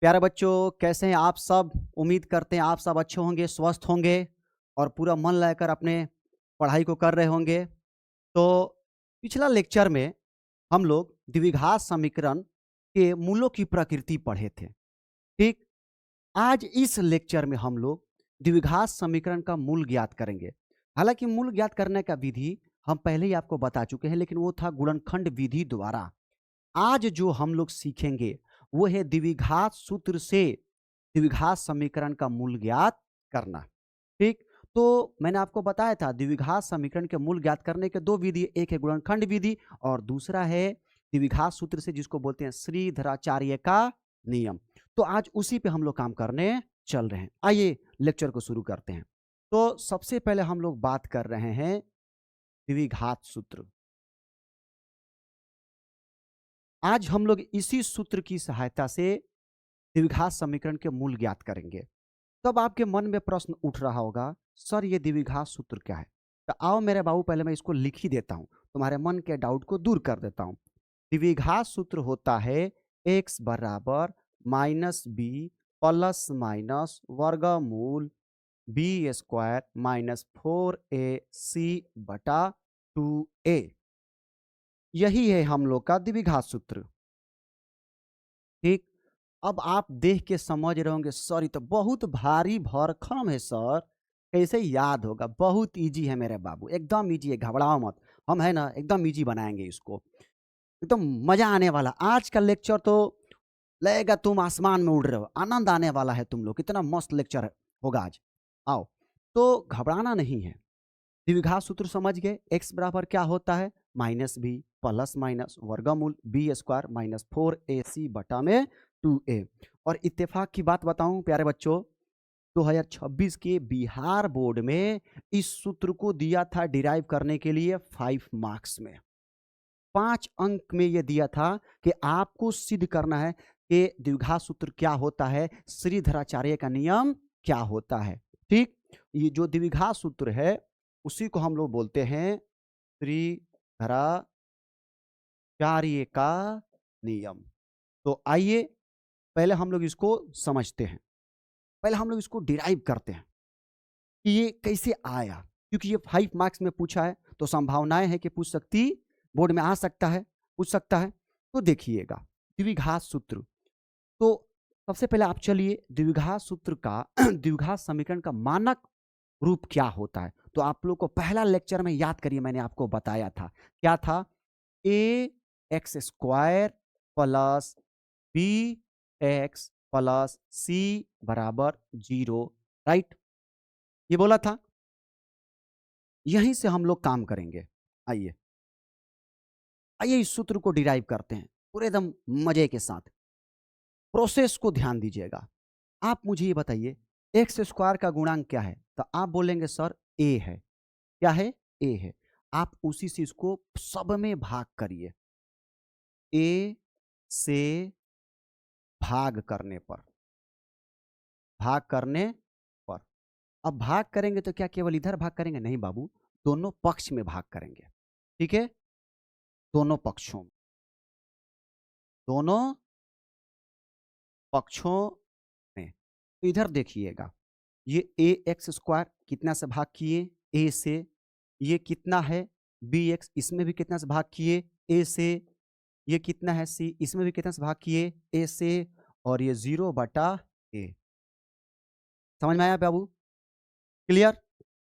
प्यारे बच्चों, कैसे हैं आप सब? उम्मीद करते हैं आप सब अच्छे होंगे, स्वस्थ होंगे और पूरा मन लगाकर अपने पढ़ाई को कर रहे होंगे। तो पिछला लेक्चर में हम लोग द्विघात समीकरण के मूलों की प्रकृति पढ़े थे। ठीक, आज इस लेक्चर में हम लोग द्विघात समीकरण का मूल ज्ञात करेंगे। हालांकि मूल ज्ञात करने का विधि हम पहले ही आपको बता चुके हैं, लेकिन वो था गुणनखंड विधि द्वारा। आज जो हम लोग सीखेंगे वो है द्विघात सूत्र से द्विघात समीकरण का मूल ज्ञात करना। ठीक, तो मैंने आपको बताया था द्विघात समीकरण के मूल ज्ञात करने के दो विधि, एक है गुणनखंड विधि और दूसरा है द्विघात सूत्र से, जिसको बोलते हैं श्रीधराचार्य का नियम। तो आज उसी पे हम लोग काम करने चल रहे हैं। आइए लेक्चर को शुरू करते हैं। तो सबसे पहले हम लोग बात कर रहे हैं द्विघात सूत्र। आज हम लोग इसी सूत्र की सहायता से द्विघात समीकरण के मूल ज्ञात करेंगे। तब आपके मन में प्रश्न उठ रहा होगा, सर ये द्विघात सूत्र क्या है? तो आओ मेरे बाबू, पहले मैं इसको लिख ही देता हूं, तुम्हारे मन के डाउट को दूर कर देता हूं। द्विघात सूत्र होता है x बराबर माइनस बी प्लस माइनस वर्गमूल बी स्क्वायर माइनस 4ac बटा 2a। यही है हम लोग का द्विघात सूत्र। ठीक, अब आप देख के समझ रहे होंगे, सर ये तो बहुत भारी भरकम है सर, कैसे याद होगा? बहुत इजी है मेरे बाबू, एकदम इजी है, घबराओ मत। हम है ना एकदम इजी बनाएंगे इसको, एकदम मजा आने वाला। आज का लेक्चर तो लगेगा तुम आसमान में उड़ रहे हो, आनंद आने वाला है तुम लोग, इतना मस्त लेक्चर होगा आज। आओ, तो घबराना नहीं है। द्विघात सूत्र समझ गए, x बराबर क्या होता है? माइनस बी प्लस माइनस वर्गमूल बी स्क्वायर माइनस 4ac बटा में 2a। और इत्तेफाक की बात बताऊं प्यारे बच्चों, 2026 के बिहार बोर्ड में इस सूत्र को दिया था डिराइव करने के लिए 5 मार्क्स में। 5 अंक में यह दिया था कि आपको सिद्ध करना है कि द्विघात सूत्र क्या होता है, श्रीधराचार्य का नियम क्या होता है। ठीक, ये जो द्विघात सूत्र है उसी को हम लोग बोलते हैं श्रीधराचार्य का नियम। तो आइए पहले हम लोग इसको समझते हैं, पहले हम लोग इसको डिराइव करते हैं कि ये कैसे आया। क्योंकि ये 5 मार्क्स में पूछा है तो संभावनाएं है कि पूछ सकती, बोर्ड में आ सकता है, पूछ सकता है। तो देखिएगा द्विघात सूत्र, तो सबसे पहले आप चलिए द्विघात सूत्र का द्विघात समीकरण का मानक रूप क्या होता है। तो आप लोग को पहला लेक्चर में याद करिए, मैंने आपको बताया था क्या था? A X square plus B X plus C बराबर 0, राइट? ये बोला था। यहीं से हम लोग काम करेंगे। आइए आइए इस सूत्र को डिराइव करते हैं पूरे एकदम मजे के साथ। प्रोसेस को ध्यान दीजिएगा। आप मुझे ये बताइए एक्स स्क्वायर का गुणांक क्या है? तो आप बोलेंगे सर ए है। क्या है? ए है। आप उसी से इसको सब में भाग करिए, ए से भाग करने पर, भाग करने पर। अब भाग करेंगे तो क्या केवल इधर भाग करेंगे? नहीं बाबू, दोनों पक्ष में भाग करेंगे। ठीक है, दोनों पक्षों में, दोनों पक्षों में। तो इधर देखिएगा, ये ए एक्स स्क्वायर कितना से भाग किए? ए से। ये कितना है? बी एक्स, इसमें भी कितना से भाग किए? ए से। ये कितना है? सी, इसमें भी कितना से भाग किए? ए से। और ये 0 बटा ए। समझ में आया बाबू? क्लियर?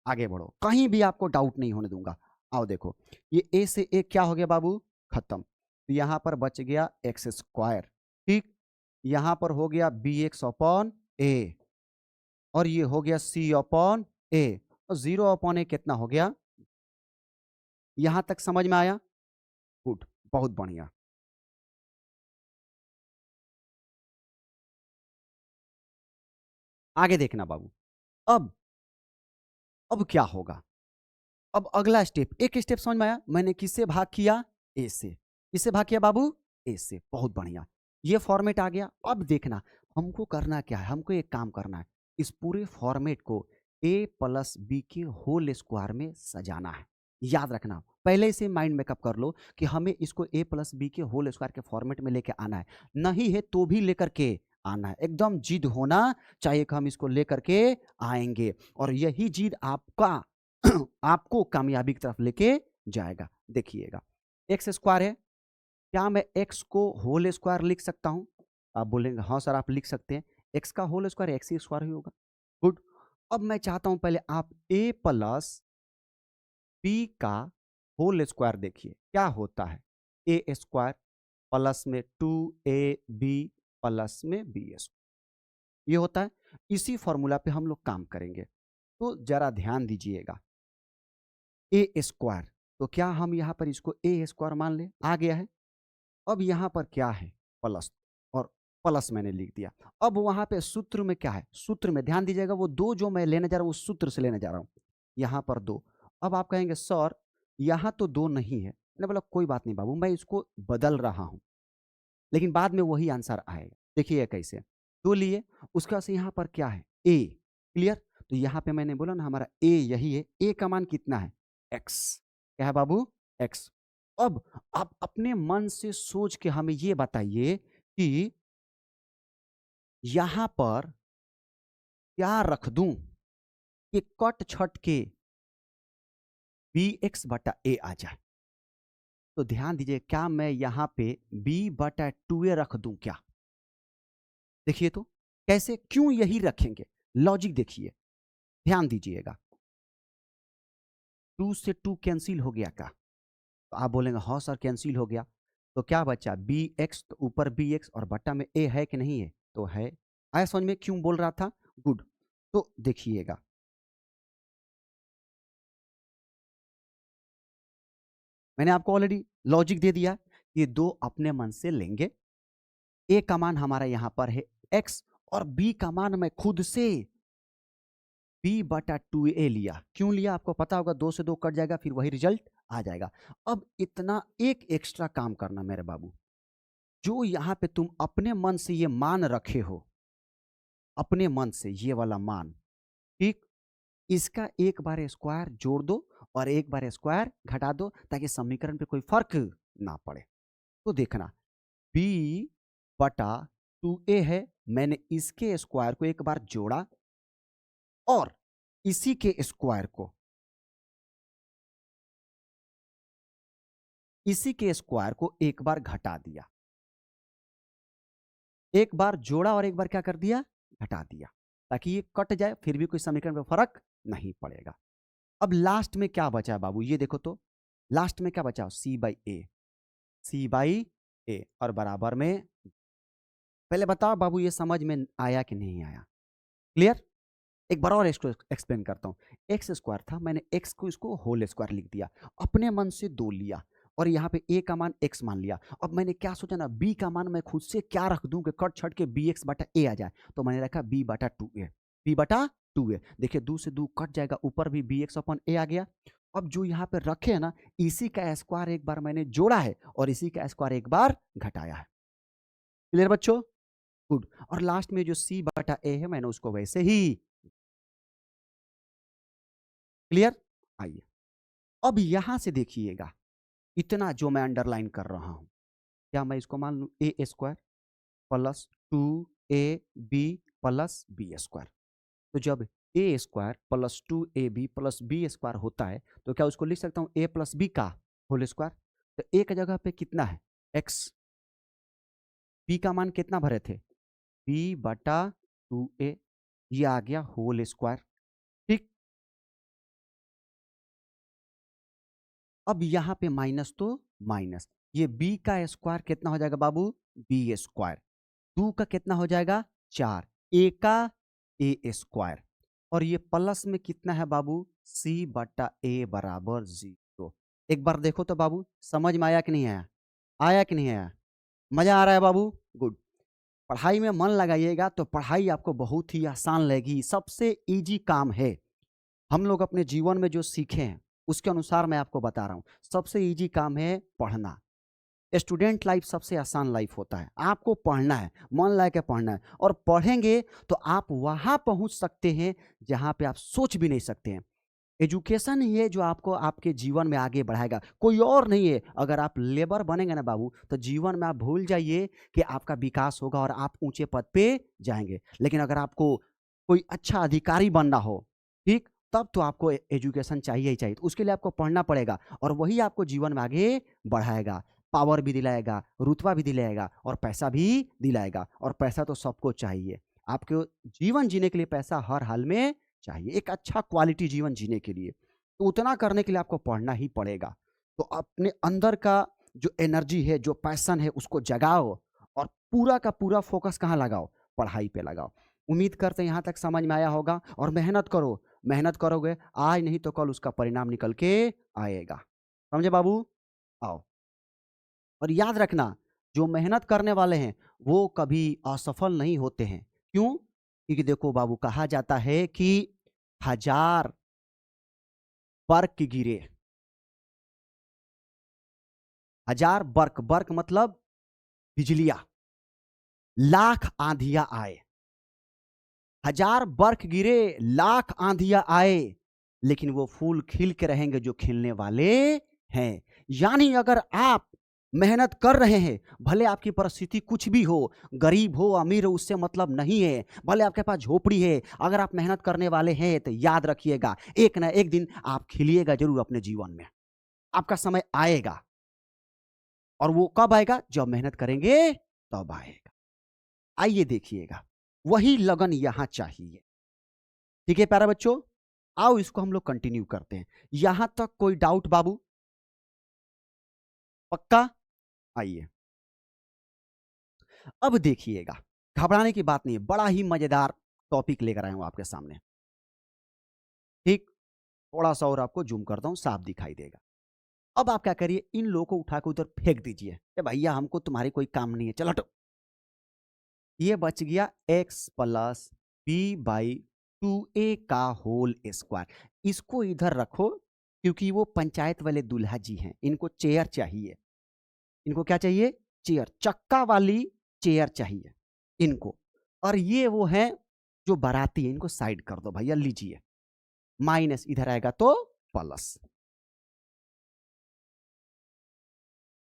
आगे बढ़ो, कहीं भी आपको डाउट नहीं होने दूंगा। आओ देखो, ये ए से ए क्या हो गया बाबू? खत्म। तो यहां पर बच गया एक्स स्क्वायर। ठीक, यहां पर हो गया बी एक्स अपॉन ए और ये हो गया सी अपॉन ए। और 0 अपॉन ए कितना हो गया? यहां तक समझ में आया? गुड, बहुत बढ़िया। आगे देखना बाबू। अब क्या होगा? अब अगला स्टेप, एक स्टेप समझ में आया? मैंने किससे भाग किया? ए से। किससे भाग किया बाबू? ए से। बहुत बढ़िया, ये फॉर्मेट आ गया। अब देखना हमको करना क्या है, हमको एक काम करना है, इस पूरे फॉर्मेट को ए प्लस बी के होल स्क्वायर में सजाना है। याद रखना, पहले से माइंड मेकअप कर लो कि हमें इसको ए प्लस बी के होल स्क्वायर के फॉर्मेट में लेके आना है। नहीं है तो भी लेकर के आना है, एकदम जिद होना चाहिए कि हम इसको लेकर के आएंगे, और यही जिद आपका आपको कामयाबी की तरफ लेके जाएगा। देखिएगा, एक्स स्क्वायर है, क्या मैं एक्स को होल स्क्वायर लिख सकता हूं? आप बोलेंगे हाँ सर आप लिख सकते हैं, एक्स का होल स्क्वायर एक्स ही स्क्वायर ही होगा। गुड। अब मैं चाहता हूं पहले आप ए प्लस बी का होल स्क्वायर देखिए क्या होता है। ए स्क्वायर प्लस में 2ab प्लस में बी स्क्वायर, ये होता है। इसी फॉर्मूला पे हम लोग काम करेंगे, तो जरा ध्यान दीजिएगा। ए स्क्वायर, तो क्या हम यहाँ पर इसको ए स्क्वायर मान लें, आ गया है। अब यहाँ पर क्या है, प्लस, और प्लस मैंने लिख दिया। अब वहाँ पे सूत्र में क्या है, सूत्र में ध्यान दीजिएगा, वो दो जो मैं लेने जा रहा हूँ उस सूत्र से लेने जा रहा हूँ, यहाँ पर दो। अब आप कहेंगे सर यहाँ तो दो नहीं है, मैंने बोला कोई बात नहीं बाबू, मैं इसको बदल रहा हूँ, लेकिन बाद में वही आंसर आएगा। देखिए कैसे, दो लिए, उसके बाद से यहाँ पर क्या है, ए। क्लियर? तो यहाँ पे मैंने बोला ना हमारा ए यही है, ए का मान कितना है, एक्स। क्या है बाबू, एक्स। अब आप अपने मन से सोच के हमें ये बताइए कि यहां पर क्या रख दूं कि कट छट के बी एक्स बटा ए आ जाए। तो ध्यान दीजिए, क्या मैं यहां पे बी बटा टू ए रख दूं क्या? देखिए तो कैसे, क्यों यही रखेंगे, लॉजिक देखिए, ध्यान दीजिएगा। टू से टू कैंसिल हो गया क्या? तो आप बोलेंगे हाँ सर कैंसिल हो गया। तो क्या बचा, बी एक्स, तो ऊपर बी एक्स और बट्टा में ए है कि नहीं है, तो है। आया समझ में क्यों बोल रहा था? गुड। तो देखिएगा, मैंने आपको ऑलरेडी लॉजिक दे दिया, ये दो अपने मन से लेंगे। ए का मान हमारा यहां पर है एक्स, और बी का मान मैं खुद से बी बटा टू ए लिया। क्यों लिया आपको पता होगा, दो से दो कट जाएगा, फिर वही रिजल्ट आ जाएगा। अब इतना एक एक्स्ट्रा काम करना मेरे बाबू, जो यहाँ पे तुम अपने मन से ये मान रखे हो, अपने मन से ये वाला मान, ठीक, इसका एक बार स्क्वायर जोड़ दो और एक बार स्क्वायर घटा दो, ताकि समीकरण पे कोई फर्क ना पड़े। तो देखना, b बटा 2a है, मैंने इसके स्क्वायर को एक बार जोड़ा और इसी के स्क्वायर को, इसी के स्क्वायर को एक बार घटा दिया। एक बार जोड़ा और एक बार क्या कर दिया, घटा दिया, ताकि ये कट जाए, फिर भी कोई समीकरण पे फर्क नहीं पड़ेगा। अब लास्ट में क्या बचा है बाबू, ये देखो तो, लास्ट में क्या बचा, सी बाई ए, सी बाई ए, और बराबर में, पहले बताओ बाबू ये समझ में आया कि नहीं आया? क्लियर? एक बार और इसको एक्सप्लेन करता हूँ। एक्स स्क्वायर था, मैंने एक्स को इसको होल स्क्वायर लिख दिया, अपने मन से दो लिया, और यहाँ पे ए का मान एक्स मान लिया। अब मैंने क्या सोचा ना, बी का मान मैं खुद से क्या रख दूं कि कट छट के बी एक्स बटा ए आ जाए, तो मैंने रखा बी बटा टू ए, बी बटा टू ए। देखिए दो से दो कट जाएगा, ऊपर भी बी एक्स अपन ए आ गया। अब जो यहाँ पे रखे है ना, इसी का स्क्वायर एक बार मैंने जोड़ा है और इसी का स्क्वायर एक बार घटाया है। क्लियर बच्चों? गुड। और लास्ट में जो सी बटा ए है, मैंने उसको वैसे ही। क्लियर? आइए अब यहां से देखिएगा, इतना जो मैं अंडरलाइन कर रहा हूं, क्या मैं इसको मान लू A square plus 2ab plus B square. तो जब A square plus 2ab plus B square होता है, तो क्या उसको लिख सकता हूं ए प्लस बी का होल स्क्वायर। तो ए की जगह पे कितना है, एक्स, बी का मान कितना भरे थे, बी बटा 2a, ये आ गया होल स्क्वायर। ठीक, अब यहां पे माइनस तो माइनस, ये b का स्क्वायर कितना हो जाएगा बाबू, बी स्क्वायर, 2 का कितना हो जाएगा 4, a का ए स्क्वायर, और ये प्लस में कितना है बाबू, c बटा ए बराबर 0। एक बार देखो तो बाबू, समझ में आया कि नहीं आया, आया कि नहीं आया, मजा आ रहा है बाबू? गुड। पढ़ाई में मन लगाइएगा तो पढ़ाई आपको बहुत ही आसान लगेगी, सबसे इजी काम है। हम लोग अपने जीवन में जो सीखे हैं उसके अनुसार मैं आपको बता रहा हूं, सबसे इजी काम है पढ़ना। स्टूडेंट लाइफ सबसे आसान लाइफ होता है, आपको पढ़ना है, मन लगा के पढ़ना है, और पढ़ेंगे तो आप वहां पहुंच सकते हैं जहां पे आप सोच भी नहीं सकते हैं। एजुकेशन ही है जो आपको आपके जीवन में आगे बढ़ाएगा, कोई और नहीं है। अगर आप लेबर बनेंगे ना बाबू, तो जीवन में आप भूल जाइए कि आपका विकास होगा और आप ऊंचे पद पे जाएंगे। लेकिन अगर आपको कोई अच्छा अधिकारी बनना हो, ठीक, तब तो आपको एजुकेशन चाहिए ही चाहिए। तो उसके लिए आपको पढ़ना पड़ेगा और वही आपको जीवन में आगे बढ़ाएगा, पावर भी दिलाएगा, रुतबा भी दिलाएगा और पैसा भी दिलाएगा। और पैसा तो सबको चाहिए, आपको जीवन जीने के लिए पैसा हर हाल में चाहिए, एक अच्छा क्वालिटी जीवन जीने के लिए। तो उतना करने के लिए आपको पढ़ना ही पड़ेगा। तो अपने अंदर का जो एनर्जी है, जो पैशन है, उसको जगाओ और पूरा का पूरा फोकस कहाँ लगाओ? पढ़ाई पे लगाओ। उम्मीद करते हैं यहाँ तक समझ में आया होगा। और मेहनत करो, मेहनत करोगे आज नहीं तो कल उसका परिणाम निकल के आएगा। समझे बाबू? आओ। और याद रखना, जो मेहनत करने वाले हैं वो कभी असफल नहीं होते हैं। क्यों? क्योंकि देखो बाबू, कहा जाता है कि 1000 बर्क गिरे, 1000 बर्क, बर्क मतलब बिजलियां, लाख आंधियां आए, 1000 बर्क गिरे, लाख आंधियां आए, लेकिन वो फूल खिल के रहेंगे जो खिलने वाले हैं। यानी अगर आप मेहनत कर रहे हैं, भले आपकी परिस्थिति कुछ भी हो, गरीब हो अमीर हो, उससे मतलब नहीं है, भले आपके पास झोपड़ी है, अगर आप मेहनत करने वाले हैं तो याद रखिएगा, एक ना एक दिन आप खिलिएगा जरूर अपने जीवन में। आपका समय आएगा। और वो कब आएगा? जब मेहनत करेंगे तब आएगा। आइए देखिएगा, वही लगन यहां चाहिए। ठीक है प्यारे बच्चों, आओ इसको हम लोग कंटिन्यू करते हैं। यहां तक कोई डाउट बाबू? पक्का? आइए अब देखिएगा, घबराने की बात नहीं है, बड़ा ही मजेदार टॉपिक लेकर आया हूं आपके सामने। ठीक, थोड़ा सा और आपको जूम करता हूं, साफ दिखाई देगा। अब आप क्या करिए, इन लोगों को उठा के उधर फेंक दीजिए। भैया हमको तुम्हारी कोई काम नहीं है, चलो हटो। ये बच गया x plus B by 2a का होल स्क्वायर। इसको इधर रखो, क्योंकि वो पंचायत वाले दूल्हा जी हैं, इनको चेयर चाहिए। इनको क्या चाहिए? चेयर, चक्का वाली चेयर चाहिए इनको। और ये वो है जो बाराती है, इनको साइड कर दो भैया, लीजिए। माइनस इधर आएगा तो प्लस।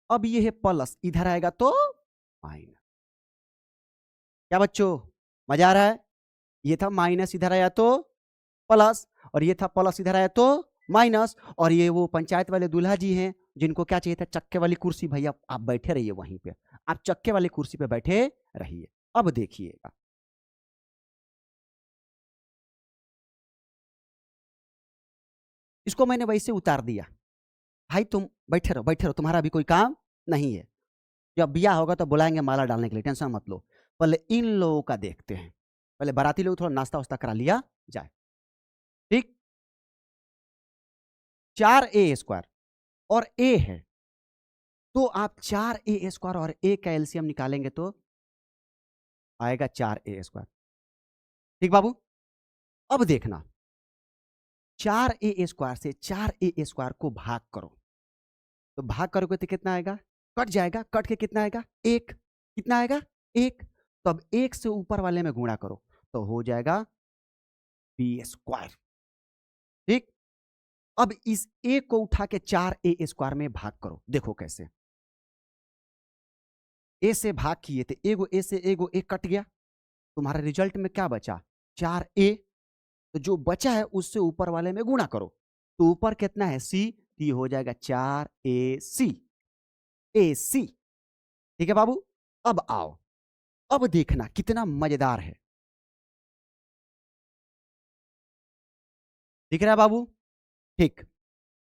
अब ये है प्लस, इधर आएगा तो माइनस। क्या बच्चों, मजा आ रहा है? ये था माइनस, इधर आया तो प्लस, और ये था प्लस, इधर आया तो माइनस। और ये वो पंचायत वाले दूल्हा जी हैं जिनको क्या चाहिए था? चक्के वाली कुर्सी। भैया आप बैठे रहिए वहीं पे, आप चक्के वाली कुर्सी पे बैठे रहिए। अब देखिएगा, इसको मैंने वैसे उतार दिया। भाई तुम बैठे रहो, बैठे रहो, तुम्हारा भी कोई काम नहीं है। जब बिया होगा तो बुलाएंगे माला डालने के लिए, टेंशन मत लो। पहले इन लोगों का देखते हैं, पहले बाराती लोग थोड़ा नाश्ता वास्ता करा लिया जाए। ठीक, 4a² और a है, तो आप 4a² और a का एलसीएम निकालेंगे तो आएगा 4a²। ठीक बाबू? अब देखना, 4a² से 4a² को भाग करो, तो भाग करोगे तो कितना आएगा? कट जाएगा, कट के कितना आएगा? एक। कितना आएगा? एक। तो अब एक से ऊपर वाले में गुणा करो तो हो जाएगा b²। ठीक, अब इस a को उठा के 4a² में भाग करो, देखो कैसे। a से भाग किए तो एगो a से एगो a कट गया, तुम्हारा रिजल्ट में क्या बचा? 4a। तो जो बचा है उससे ऊपर वाले में गुणा करो, तो ऊपर कितना है? c, तो ये हो जाएगा 4ac, ac। ठीक है बाबू? अब आओ, अब देखना कितना मजेदार है। दिख रहा है बाबू? ठीक,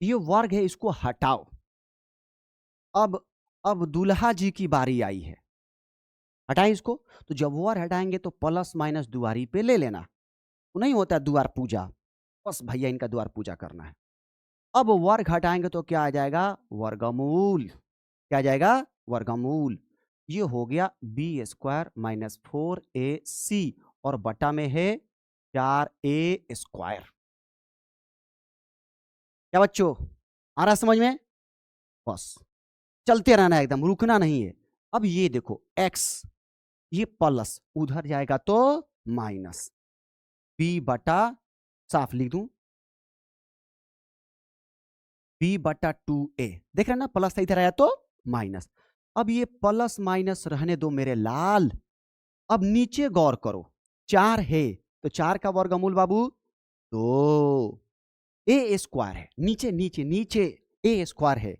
ये वर्ग है, इसको हटाओ। अब अब दूल्हा जी की बारी आई है, हटाएं इसको। तो जब वर्ग हटाएंगे तो प्लस माइनस दुआरी पे ले लेना, तो नहीं होता द्वार पूजा, बस भैया इनका द्वार पूजा करना है। अब वर्ग हटाएंगे तो क्या आ जाएगा? वर्गमूल। क्या आ जाएगा? वर्गमूल। ये हो गया b² माइनस 4ac, और बटा में है 4a²। क्या बच्चों, आ रहा समझ में? बस चलते रहना, एकदम रुकना नहीं है। अब ये देखो x, ये प्लस उधर जाएगा तो माइनस, b बटा, साफ लिख दूं, बी बटा 2a, देख रहे हैं ना, प्लस था इधर आया तो माइनस। अब ये प्लस माइनस रहने दो मेरे लाल। अब नीचे गौर करो, 4 है तो 4 का वर्गमूल बाबू 2, ए स्क्वायर है, नीचे नीचे नीचे ए स्क्वायर है,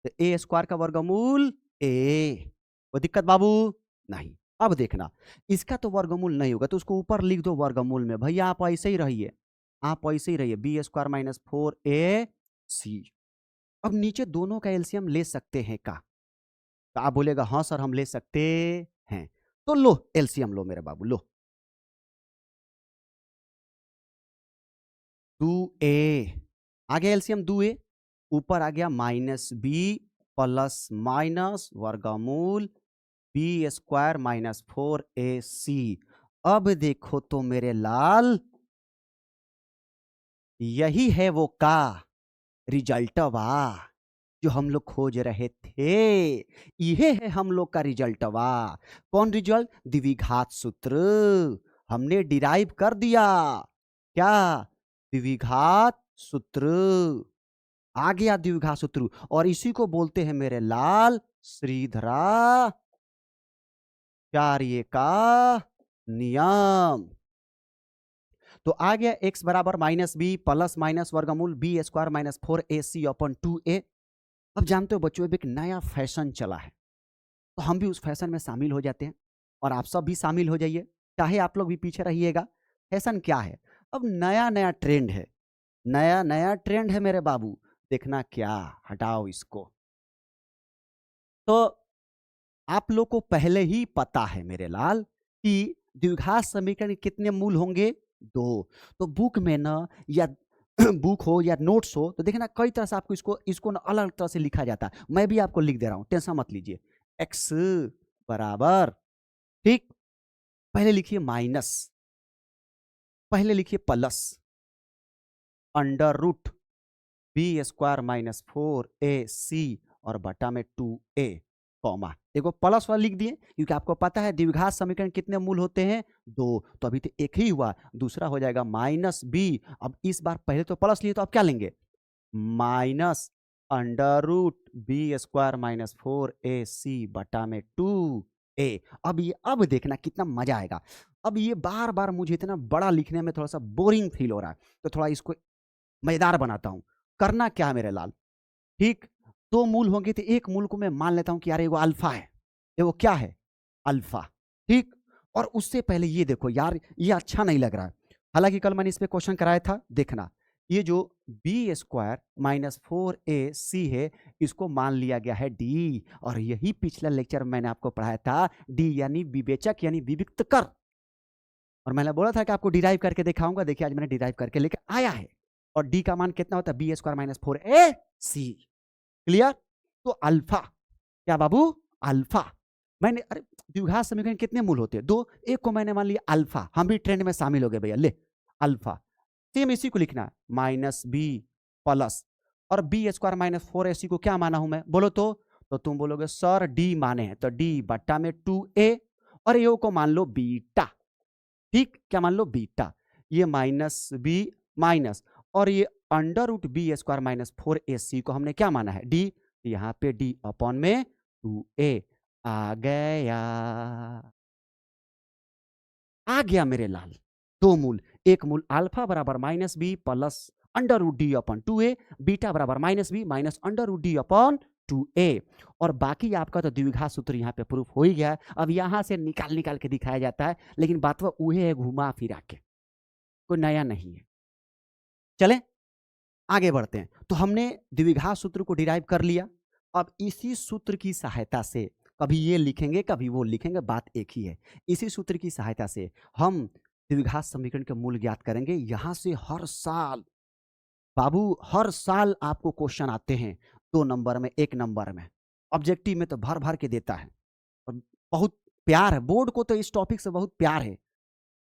तो ए स्क्वायर का वर्गमूल ए, वो दिक्कत बाबू नहीं। अब देखना, इसका तो वर्गमूल नहीं होगा तो उसको ऊपर लिख दो वर्गमूल में, भैया आप ऐसे ही रहिए, आप ऐसे ही रहिए, बी स्क्वायर माइनस 4ac। अब नीचे दोनों का एलसीएम ले सकते हैं का? तो आप बोलेगा हाँ सर हम ले सकते हैं, तो लो एलसीएम लो मेरे बाबू, लो 2a आ गया एलसीएम 2a, ऊपर आ गया माइनस बी प्लस माइनस वर्गमूल बी स्क्वायर माइनस 4ac। अब देखो तो मेरे लाल, यही है वो का रिजल्टवा जो हम लोग खोज रहे थे, यह है हम लोग का रिजल्टवा। कौन रिजल्ट? द्विघात सूत्र हमने डिराइव कर दिया, क्या? द्विघात सूत्र आ गया, द्विघात सूत्र, और इसी को बोलते हैं मेरे लाल श्रीधरा कार्य का नियम। तो आ गया x बराबर माइनस बी प्लस माइनस वर्गमूल b square minus 4ac upon 2a। अब जानते हो बच्चों, एक नया फैशन चला है, तो हम भी उस फैशन में शामिल हो जाते हैं, और आप सब भी शामिल हो जाइए, चाहे आप लोग भी पीछे रहिएगा। फैशन क्या है? अब नया नया ट्रेंड है, नया नया ट्रेंड है मेरे बाबू, देखना क्या, हटाओ इसको। तो आप लोग को पहले ही पता है मेरे लाल कि द्विघात समीकरण के कितने मूल होंगे? 2। तो बुक में ना, या बुक हो या नोट्स हो, तो देखना कई तरह से आपको इसको ना अलग तरह से लिखा जाता है, मैं भी आपको लिख दे रहा हूं, टेंशन मत लीजिए। x बराबर, ठीक, पहले लिखिए माइनस, पहले लिखिए plus under root b square minus 4ac और बटा में 2a, कॉमा, देखो प्लस वाला लिख दिए क्योंकि आपको पता है द्विघात समीकरण कितने मूल होते हैं? 2। तो अभी तो एक ही हुआ, दूसरा हो जाएगा माइनस बी। अब इस बार पहले तो प्लस लिए तो अब क्या लेंगे? Minus under root b square minus 4ac बटा में 2a। अब देखना कितना मजा आएगा। अब ये बार बार मुझे इतना बड़ा लिखने में थोड़ा सा बोरिंग फील हो रहा है, तो थोड़ा इसको मजेदार बनाता हूं। करना क्या है मेरे लाल, ठीक, 2 मूल होंगे तो एक मूल को मैं मान लेता हूं कि यार वो अल्फा है, वो क्या है? अल्फा, ठीक। और उससे पहले ये देखो यार, ये अच्छा नहीं लग रहा है, हालांकि कल मैंने इस पे क्वेश्चन कराया था, देखना, ये जो बी स्क्वायर माइनस 4ac है, इसको मान लिया गया है डी, और यही पिछला लेक्चर मैंने आपको पढ़ाया था, डी यानी विवेचक यानी विविक्त कर, और मैंने बोला था कि आपको डिराइव करके दिखाऊंगा, देखिए आज मैंने डिराइव करके लेके आया है। और डी का मान कितना होता है? B square minus 4ac, clear? तो अल्फा, क्या बाबू? अल्फा। मैंने, अरे द्विघात समीकरण कितने मूल होते हैं? 2, एक को मैंने मान लिया अल्फा, हम भी ट्रेंड में शामिल हो गए भैया, ले अल्फा, सेम इसी को लिखना है, माइनस बी प्लस, और बी स्क्वायर माइनस 4ac को क्या माना हूं मैं, बोलो तो तुम बोलोगे सर डी माने हैं, तो डी बट्टा में 2a, और ये को मान लो बीटा, ठीक, क्या मान लो? बीटा। ये माइनस बी माइनस, और ये under root b square minus 4ac को हमने क्या माना है? डी, यहां पे डी अपॉन में 2a आ गया मेरे लाल। 2 मूल, एक मूल अल्फा बराबर minus B plus under root D upon 2a, beta बराबर minus B minus under root D upon 2a, और बाकी आपका तो द्विघात सूत्र यहाँ पे प्रूफ हो ही गया है। अब यहाँ से निकाल निकाल के दिखाया जाता है, लेकिन बात वह उहे है, घुमा फिरा के, कोई नया नहीं है। चले आगे बढ़ते हैं। तो हमने द्विघात सूत्र को डिराइव कर लिया, अब इसी सूत्र की सहायता से कभी ये लिखेंगे कभी वो लिखेंगे, बात एक ही है। इसी सूत्र की सहायता से हम द्विघात समीकरण के मूल ज्ञात करेंगे। यहां से हर साल बाबू, हर साल आपको क्वेश्चन आते हैं, 2 नंबर में, 1 नंबर में, ऑब्जेक्टिव में तो भर भर के देता है, और बहुत प्यार है बोर्ड को, तो इस टॉपिक से बहुत प्यार है।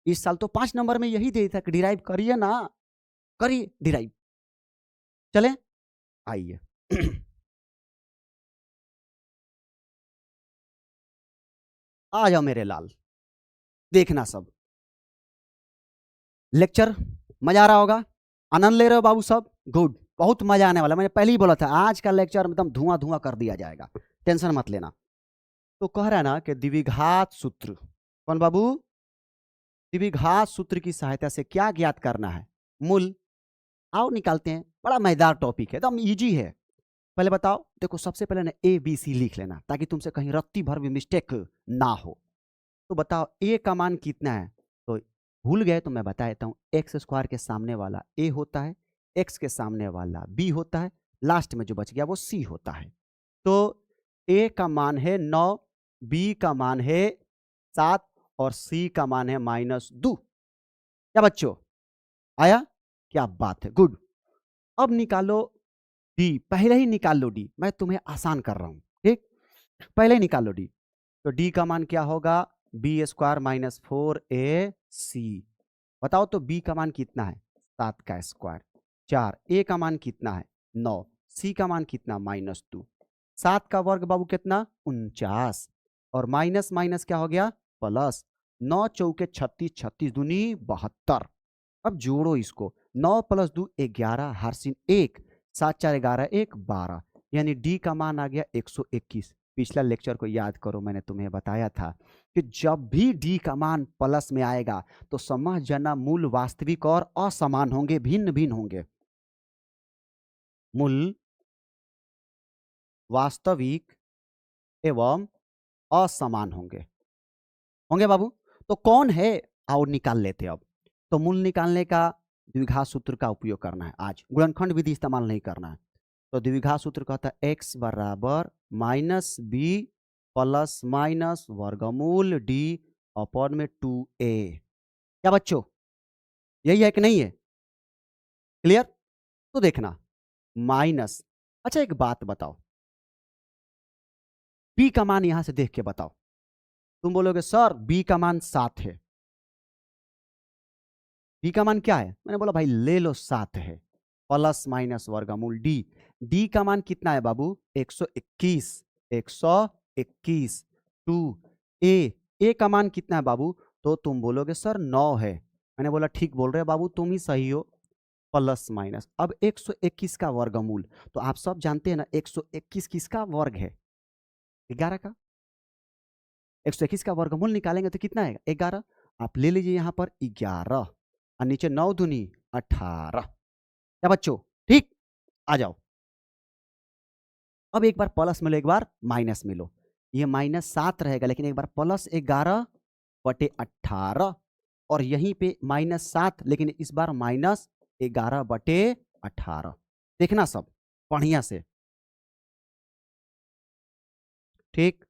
इस साल तो 5 नंबर में यही देता है कि डिराइव करिए ना, करिए डिराइव। चले आइए आ जाओ मेरे लाल, देखना सब लेक्चर मजा आ रहा होगा, आनंद ले रहे हो बाबू सब, गुड। बहुत मजा आने वाला, मैंने पहले ही बोला था आज का लेक्चर एकदम धुआं धुआं कर दिया जाएगा, टेंशन मत लेना। तो कह रहा है ना कि द्विघात सूत्र, कौन बाबू, द्विघात सूत्र की सहायता से क्या ज्ञात करना है, मूल। आओ निकालते हैं, बड़ा मजेदार टॉपिक है, एकदम इजी है। पहले बताओ, देखो सबसे पहले ना ए बी सी लिख लेना ताकि तुमसे कहीं रत्ती भर भी मिस्टेक ना हो। तो बताओ ए का मान कितना है, तो भूल गए तो मैं बता देता हूँ, एक्स स्क्वायर के सामने वाला ए होता है, एक्स के सामने वाला बी होता है, लास्ट में जो बच गया वो सी होता है। तो ए का मान है 9, बी का मान है 7 और सी का मान है -2। क्या बच्चों आया, क्या बात है, गुड। अब निकालो डी, पहले ही निकाल लो डी, मैं तुम्हें आसान कर रहा हूं, ठीक, पहले ही निकाल लो डी। तो डी का मान क्या होगा, बी स्क्वायर -4ac। बताओ तो बी का मान कितना है, 7 का स्क्वायर, 4, ए का मान कितना है 9, सी का मान कितना -2, 7 का वर्ग बाबू कितना 49, और माइनस माइनस क्या हो गया प्लस, 9 चौके 36, 36 दूनी 72। अब जोड़ो इसको, 9 + 2 11, हरसिन 1, 7 4 11 1 12, यानी डी का मान आ गया 121। पिछला लेक्चर को याद करो, मैंने तुम्हें बताया था कि जब भी डी का मान प्लस में आएगा तो समझ जाना मूल वास्तविक और असमान होंगे, भिन्न भिन्न होंगे। मूल वास्तविक एवं असमान होंगे, होंगे बाबू। तो कौन है, आओ निकाल लेते अब। तो मूल निकालने का द्विघात सूत्र का उपयोग करना है, आज गुणनखंड विधि इस्तेमाल नहीं करना है। तो द्विघात सूत्र कहता है x बराबर -b प्लस माइनस वर्गमूल d अपॉन में 2a। क्या बच्चों यही है कि नहीं है, क्लियर। तो देखना माइनस, अच्छा एक बात बताओ, b का मान यहां से देख के बताओ। तुम बोलोगे सर b का मान 7 है, b का मान क्या है, मैंने बोला भाई ले लो 7 है, प्लस माइनस वर्गमूल d, d का मान कितना है बाबू 121, 121 2 a का मान कितना है बाबू, तो तुम बोलोगे सर 9 है, मैंने बोला ठीक बोल रहे बाबू, तुम ही सही हो, प्लस माइनस। अब 121 का वर्गमूल, तो आप सब जानते हैं ना 121 किसका वर्ग है, 11 का। 121 का वर्गमूल निकालेंगे तो कितना है 11, आप ले लीजिए यहाँ पर 11 और नीचे 9 दूनी 18। क्या बच्चों ठीक, आ जाओ। अब एक बार प्लस मिलो, एक बार माइनस मिलो, ये -7 रहेगा, लेकिन एक बार +11/18, और यहीं पे -7, लेकिन इस बार -11/18। देखना सब बढ़िया से, ठीक।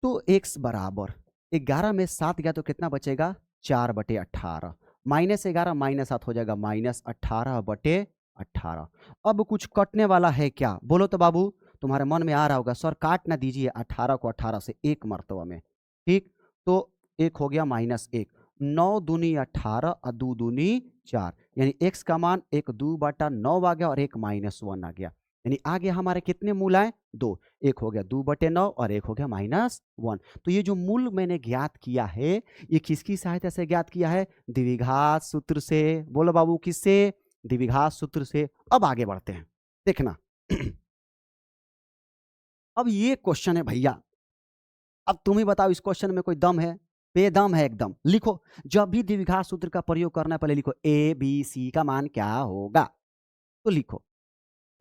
तो x बराबर 11 में 7 गया तो कितना बचेगा 4/18, -11 -7 हो जाएगा -18/18। अब कुछ कटने वाला है क्या, बोलो तो बाबू, तुम्हारे मन में आ रहा होगा सर काट ना दीजिए 18 को 18 से एक मरतबा में, ठीक। तो एक हो गया -1, 9 दूनी 18 और 2 दूनी 4, यानी x का मान 1 2/9 आ गया और एक -1 आ गया, यानी आगे हमारे कितने मूल आए 2, एक हो गया 2/9 और एक हो गया -1। तो ये जो मूल मैंने ज्ञात किया है, ये किसकी सहायता से ज्ञात किया है, द्विघात सूत्र से। बोलो बाबू किससे, द्विघात सूत्र से। अब आगे बढ़ते हैं, देखना अब ये क्वेश्चन है भैया, अब तुम ही बताओ इस क्वेश्चन में कोई दम है, बेदम है एकदम। लिखो, जब भी द्विघात सूत्र का प्रयोग करना है पहले लिखो ए बी सी का मान क्या होगा। तो लिखो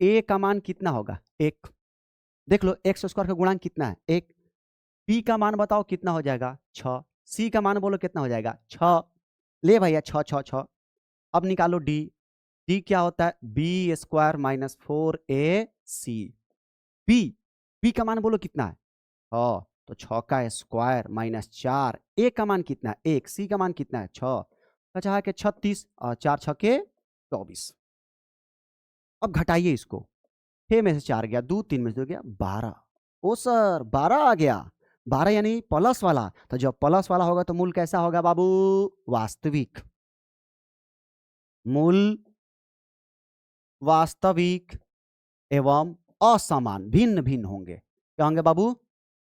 ए का मान कितना होगा 1, देख लो एक्स स्क्वायर का गुणांक कितना है 1, बी का मान बताओ कितना हो जाएगा 6, सी का मान बोलो कितना हो जाएगा 6, ले भैया 6 6 6। अब निकालो डी, डी क्या होता है b square -4ac, B, B का मान बोलो कितना है 6, तो 6 का स्क्वायर -4, ए का मान कितना है 1, सी का मान कितना है 6, 5 के 36 और 4 6 के 24। अब घटाइए इसको, 6 में से 4 गया 2, 3 में से 2 गया 12। ओ सर 12 आ गया, 12 यानी प्लस वाला, तो जब प्लस वाला होगा तो मूल कैसा होगा बाबू, वास्तविक। मूल वास्तविक एवं असमान, भिन्न भिन्न होंगे, क्या होंगे बाबू।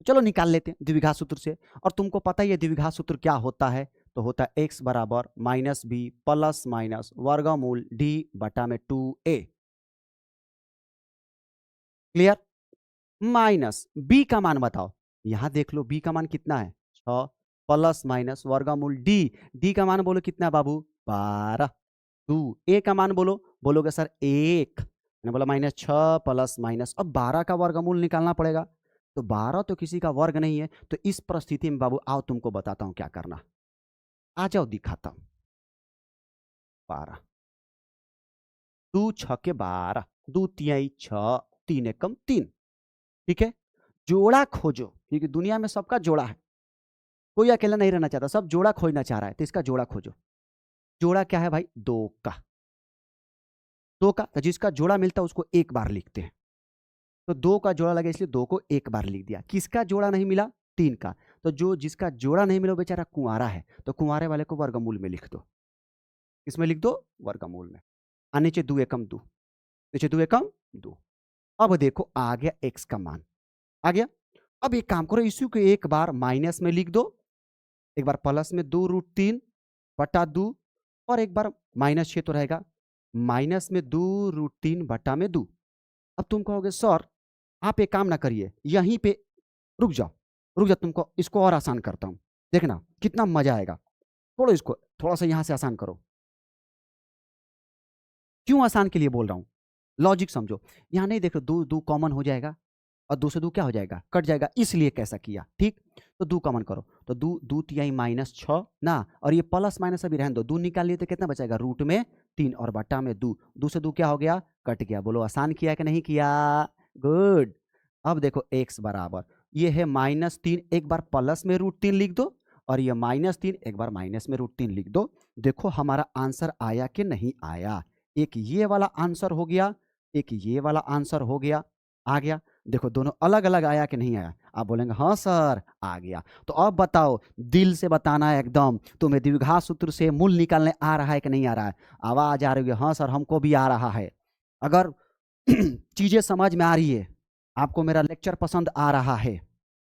चलो निकाल लेते हैं द्विघात सूत्र से, और तुमको पता ही है द्विघात सूत्र क्या होता है, तो होता है एक्स बराबर माइनस बी प्लस माइनस वर्गमूल डी बटा में 2a। क्लियर? माइनस बी का मान बताओ, यहां देख लो बी का मान कितना है 6 प्लस माइनस वर्गमूल डी, डी का मान बोलो कितना है बाबू 12। टू ए का मान बोलो, बोलोगे सर 1, मैंने बोला माइनस 6 प्लस माइनस, अब 12 का वर्गमूल निकालना पड़ेगा, तो 12 तो किसी का वर्ग नहीं है, तो इस परिस्थिति में बाबू आओ तुमको बताता हूं क्या करना, आ जाओ दिखाता हूं। 12 2 6 के 12, 2 तिहाई 6, 3 एकम 3। ठीक है, जोड़ा खोजो, क्योंकि दुनिया में सबका जोड़ा है, कोई अकेला नहीं रहना चाहता, सब जोड़ा खोजना चाह रहा है, तो इसका जोड़ा खोजो। जोड़ा क्या है भाई 2 का, 2 का, तो जिसका जोड़ा मिलता है उसको एक बार लिखते हैं, तो 2 का जोड़ा लगे इसलिए 2 को एक बार लिख दिया। किसका जोड़ा नहीं मिला 3 का, तो जो जिसका जोड़ा नहीं मिला बेचारा कुंवारा है, तो कुंवारे वाले को वर्गमूल में लिख दो, इसमें लिख दो वर्गमूल में, और नीचे 2 एकम 2, नीचे 2 एकम 2। अब देखो आ गया एक्स का मान आ गया। अब एक काम करो, इसी को एक बार माइनस में लिख दो, एक बार प्लस में 2√3 बटा 2, और एक बार माइनस 6 तो रहेगा, माइनस में 2√3 बटा में 2। अब तुम कहोगे सर आप एक काम ना करिए, यहीं पे रुक जाओ, रुक जाओ, तुमको इसको और आसान करता हूं, देखना कितना मजा आएगा। थोड़ा इसको थोड़ा सा यहां से आसान करो, क्यों आसान के लिए बोल रहा हूं, लॉजिक समझो। यहां नहीं देखो, 2 2 कॉमन हो जाएगा, और 2 से 2 क्या हो जाएगा कट जाएगा, इसलिए कैसा किया। ठीक, तो 2 कॉमन करो, तो 2 2 तिहाई माइनस 6 ना, और ये प्लस माइनस अभी रहने दो, 2 निकाल लिए तो कितना बचेगा रूट में 3 और बटा में 2, 2 से 2 क्या हो गया कट गया। बोलो आसान किया कि नहीं किया, गुड। अब देखो एक्स बराबर ये है -3, एक बार प्लस में √3 लिख दो, और ये -3 एक बार माइनस में √3 लिख दो। देखो हमारा आंसर आया कि नहीं आया, एक ये वाला आंसर हो गया, एक ये वाला आंसर हो गया, आ गया। देखो दोनों अलग अलग आया कि नहीं आया, आप बोलेंगे हाँ सर आ गया। तो अब बताओ, दिल से बताना है एकदम, तुम्हें द्विघात सूत्र से मूल निकालने आ रहा है कि नहीं आ रहा है। आवाज आ रही है हाँ सर हमको भी आ रहा है। अगर चीजें समझ में आ रही है, आपको मेरा लेक्चर पसंद आ रहा है,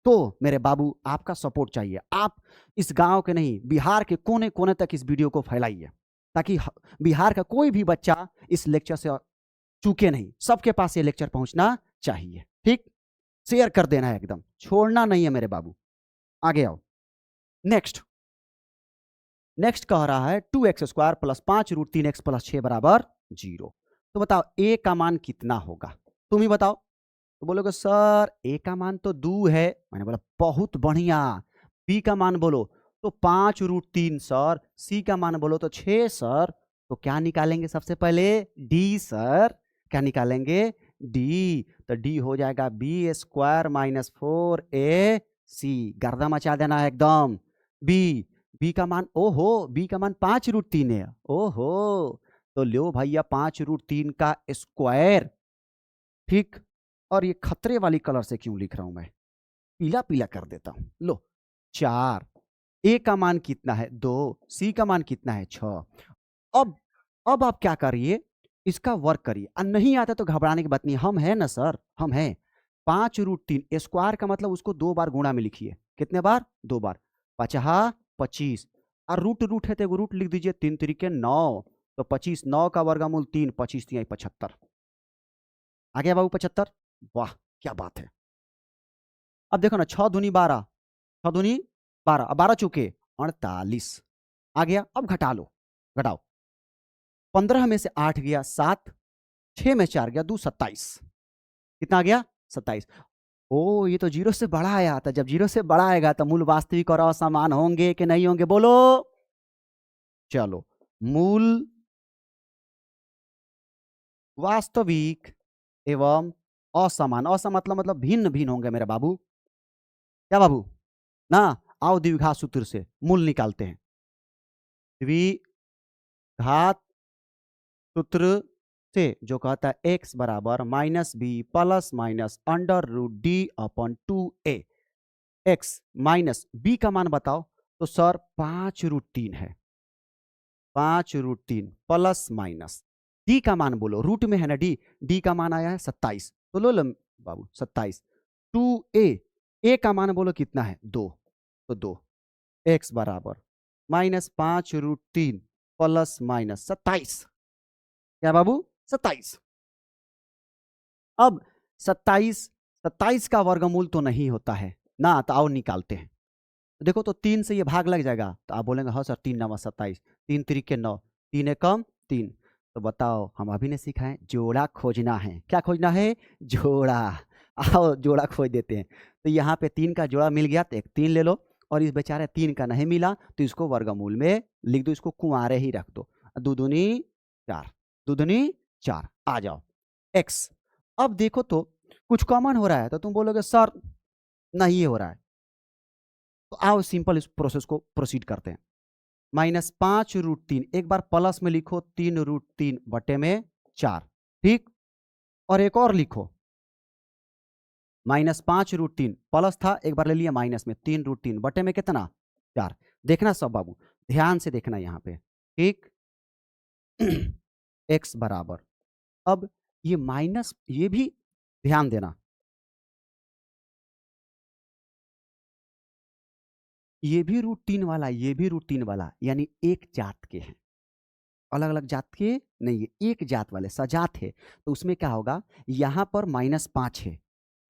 तो मेरे बाबू आपका सपोर्ट चाहिए। आप इस गांव के नहीं, बिहार के कोने कोने तक इस वीडियो को फैलाइए, ताकि बिहार का कोई भी बच्चा इस लेक्चर से चूके नहीं, सबके पास ये लेक्चर पहुंचना चाहिए। ठीक, शेयर कर देना है एकदम, छोड़ना नहीं है मेरे बाबू। आगे आओ, नेक्स्ट नेक्स्ट कह रहा है 2x² प्लस 5√3x प्लस 6 बराबर 0। तो बताओ ए का मान कितना होगा, तुम ही बताओ। तो बोलोगे सर ए का मान तो 2 है, मैंने बोला बहुत बढ़िया। बी का मान बोलो, तो 5√3 सर। सी का मान बोलो तो 6 सर। तो क्या निकालेंगे सबसे पहले, डी सर। क्या निकालेंगे, डी। तो डी हो जाएगा b² माइनस 4ac, गर्दा मचा देना है एकदम। बी, बी का मान, ओहो बी का मान 5√3 है, ओहो, तो लो भैया 5√3 का स्क्वायर। ठीक, और ये खतरे वाली कलर से क्यों लिख रहा हूं मैं, पीला पीला कर देता हूं, लो 4। ए का मान कितना है 2, सी का मान कितना है 6। अब आप क्या करिए, इसका वर्क करिए, और नहीं आता तो घबराने की बात नहीं, हम हैं ना सर, हम हैं। 5√3 स्क्वायर का मतलब उसको 2 बार गुणा में लिखिए, कितने बार 2 बार, 5 25, और रूट रूट है तो रूट लिख दीजिए, 3 3 9, तो 25, 9 का वर्गमूल 3, 25 3 75। आ गया बाबू 75, वाह क्या बात है। अब देखो ना 6 दूनी 12, 6 दूनी 12, अब 12 चुके 48 आ गया। अब घटा लो, घटाओ, 15 में से 8 गया 7, 6 में 4 गया 2, 27। कितना आ गया 27। ओ ये तो जीरो से बड़ा आया था, जब जीरो से बड़ा आएगा तो मूल वास्तविक और असमान होंगे कि नहीं होंगे, बोलो। चलो, मूल वास्तविक एवं असमान, असमान मतलब भिन्न भिन्न होंगे मेरे बाबू। क्या बाबू ना, आओ द्विघात सूत्र से मूल निकालते हैं। द्विघात सूत्र से जो कहता है x बराबर -b plus minus √d/2a। x minus b का मान बताओ, तो सर 5√3 है, 5√3 प्लस माइनस d का मान बोलो, रूट में है ना d, d का मान आया है 27, तो लो बाबू 27। 2a, a का मान बोलो कितना है 2, तो 2 x बराबर -5√3 प्लस माइनस 27। क्या बाबू? 27। अब 27, 27 का वर्गमूल तो नहीं होता है ना, तो आओ निकालते हैं। देखो तो 3 से ये भाग लग जाएगा, तो आप बोलेंगे हाँ सर 3 नवा 27, 3 तिरिके 9, 3 एकम 3। तो बताओ, हम अभी ने सीखा है जोड़ा खोजना है। क्या खोजना है? जोड़ा। आओ जोड़ा खोज देते हैं। तो यहाँ पे 3 का जोड़ा मिल गया तो एक 3 ले लो, और इस बेचारे 3 का नहीं मिला तो इसको वर्गमूल में लिख दो, इसको कुंवारे ही रख दो। दो दूनी 4, दो दूनी 4। आ जाओ x। अब देखो तो कुछ कॉमन हो रहा है, तो तुम बोलोगे सर नहीं हो रहा है। तो आओ सिंपल इस प्रोसेस को प्रोसीड करते हैं। -5√3, एक बार प्लस में लिखो 3√3 बटे में 4, ठीक। और एक और लिखो -5√3 प्लस था, एक बार ले लिया माइनस में, 3√3 बटे में कितना? 4। देखना सब बाबू, ध्यान से देखना यहाँ पे, ठीक। x बराबर, अब ये माइनस, ये भी ध्यान देना, ये भी √3 वाला, ये भी √3 वाला, यानी एक जात के हैं, अलग अलग जात के नहीं है, एक जात वाले सजात है। तो उसमें क्या होगा, यहाँ पर -5 है,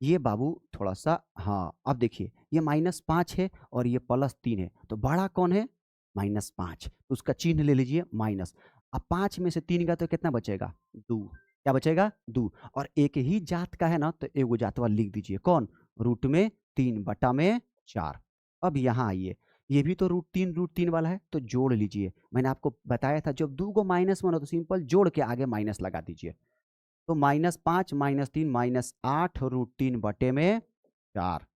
ये बाबू थोड़ा सा, हाँ अब देखिए ये -5 है और ये +3 है, तो बड़ा कौन है? -5, तो उसका चिन्ह ले लीजिए माइनस। अब 5 में से 3 का तो कितना बचेगा? 2। क्या बचेगा? 2। और एक ही जात का है ना, तो एगो जातवा लिख दीजिए, कौन? √3 बटा में 4। अब यहाँ आइए, ये भी तो √3 वाला है, तो जोड़ लीजिए। मैंने आपको बताया था जब दो गो माइनस में हो तो सिंपल जोड़ के आगे माइनस लगा दीजिए। तो -5 -3 -8√3 बटे में 4,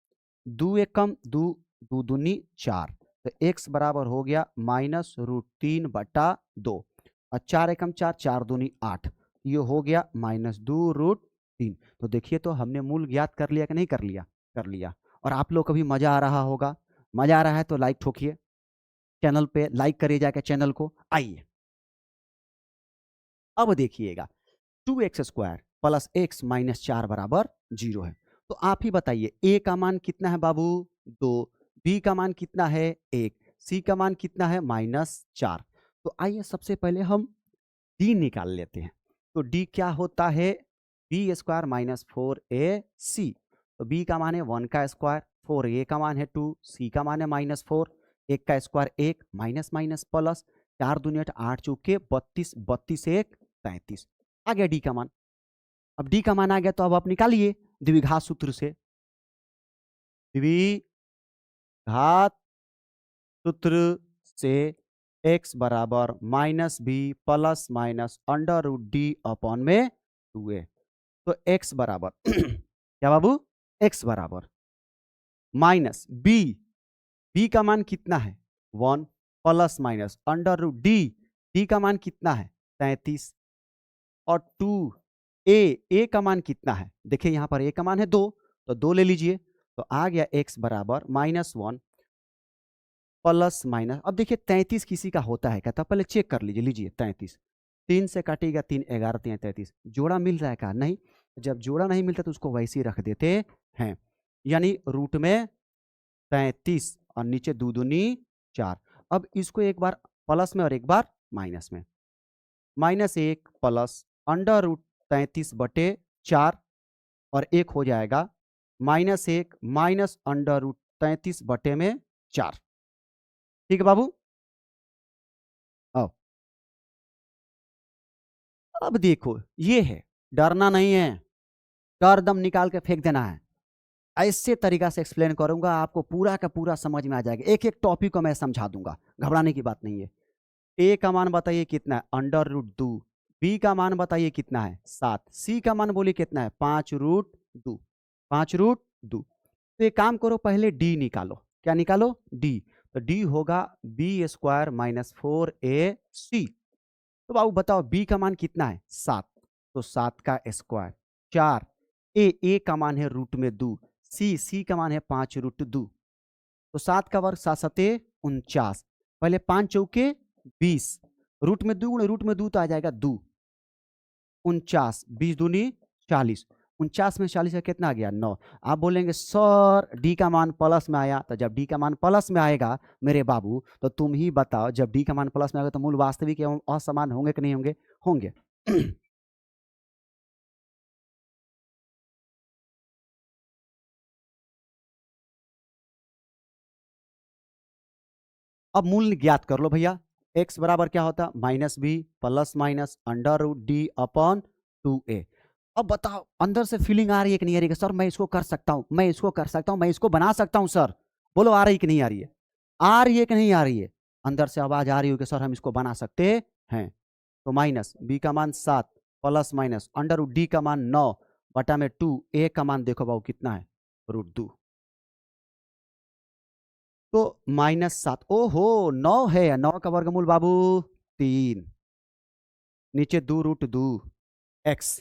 दो एकम दो, दो दूनी 4, तो x बराबर हो गया -√3 बटा 2, और 4 एकम 4, 4 दूनी 8, ये हो गया -2√3। तो देखिए तो हमने मूल ज्ञात कर लिया कि नहीं कर लिया? कर लिया। और आप लोग को भी मजा आ रहा होगा, मजा आ रहा है तो लाइक ठोकिए, चैनल पे लाइक करिए जाकर चैनल को। आइए अब देखिएगा, 2x² प्लस x माइनस 4 बराबर 0 है। तो आप ही बताइए, a का मान कितना है बाबू? 2, b का मान कितना है? 1, c का मान कितना है? -4। तो आइए सबसे पहले हम d निकाल लेते हैं। तो d क्या होता है? b² minus 4ac। तो b का मान है 1 का स्क्वायर, 4a का मान है 2, c का मान है -4, 1 का स्क्वायर 1, माइनस माइनस प्लस, 4 दूनी 8, 8 चौके 32, 32 1 33। आ गया डी का मान। अब डी का मान आ गया तो अब आप निकालिए द्विघात सूत्र से। द्विघात सूत्र से x बराबर -b plus minus √d upon में 2a। तो x बराबर क्या बाबू? x बराबर माइनस b, b का मान कितना है? 1, प्लस माइनस √d, d का मान कितना है? 33, और 2a का मान कितना है? देखिए यहाँ पर a का मान है 2, तो 2 ले लीजिए, तो आ गया x बराबर -1 प्लस माइनस, अब देखिए 33 किसी का होता है क्या? तो पहले चेक कर लीजिए, लीजिए 33, 3 से काटिएगा 3, 11 3 33, जोड़ा मिल रहा है क्या? नहीं। जब जोड़ा नहीं मिलता तो उसको वैसे ही रख देते हैं, यानी रूट में 33 और नीचे 2 दूनी 4। अब इसको एक बार प्लस में और एक बार माइनस में, -1 प्लस √33 बटे 4, और एक हो जाएगा -1 माइनस √33 बटे में 4। ठीक है बाबू? अब देखो ये है, डरना नहीं है, कर दम निकाल के फेंक देना है। ऐसे तरीका से एक्सप्लेन करूंगा, आपको पूरा का पूरा समझ में आ जाएगा, एक एक टॉपिक को मैं समझा दूंगा, घबराने की बात नहीं है। ए का मान बताइए कितना है? √2। बी का मान बताइए कितना है? 7। सी का मान बोलिए कितना है? 5√2, 5√2। तो एक काम करो, पहले डी निकालो। क्या निकालो? डी। तो डी होगा b² माइनस 4ac। तो बाबू बताओ बी का मान कितना है? 7, तो 7 का स्क्वायर 4, ए का मान है √2, सी का मान है 5√2, तो 7 का वर्ग 7 7 49, पहले 5 चौके 20, √2 तो आ जाएगा 2, 49, 20 दूनी 40, 49 में 40 का कितना आ गया 9। आप बोलेंगे सर डी का मान प्लस में आया, तो जब डी का मान प्लस में आएगा मेरे बाबू तो तुम ही बताओ, जब डी का मान प्लस में आएगा तो मूल वास्तविक एवं असमान होंगे कि नहीं होंगे? होंगे। अब मूल्य ज्ञात कर लो भैया। x बराबर क्या होता है minus B plus minus under root D upon 2a। अब बताओ अंदर से फीलिंग आ रही है कि नहीं आ रही है? सर मैं इसको कर सकता हूं, मैं इसको कर सकता हूं, मैं इसको बना सकता हूं सर। बोलो आ रही कि नहीं आ रही है? आ रही है कि नहीं आ रही है? अंदर से आवाज आ रही हो कि सर हम इसको बना सकते हैं। तो माइनस बी का मान 7 plus minus under root D का मान 9 बटा में 2, ए का मान देखो बाबू कितना है √2। तो -7, ओहो 9 है, 9 का वर्गमूल बाबू 3, नीचे 2 √2 x।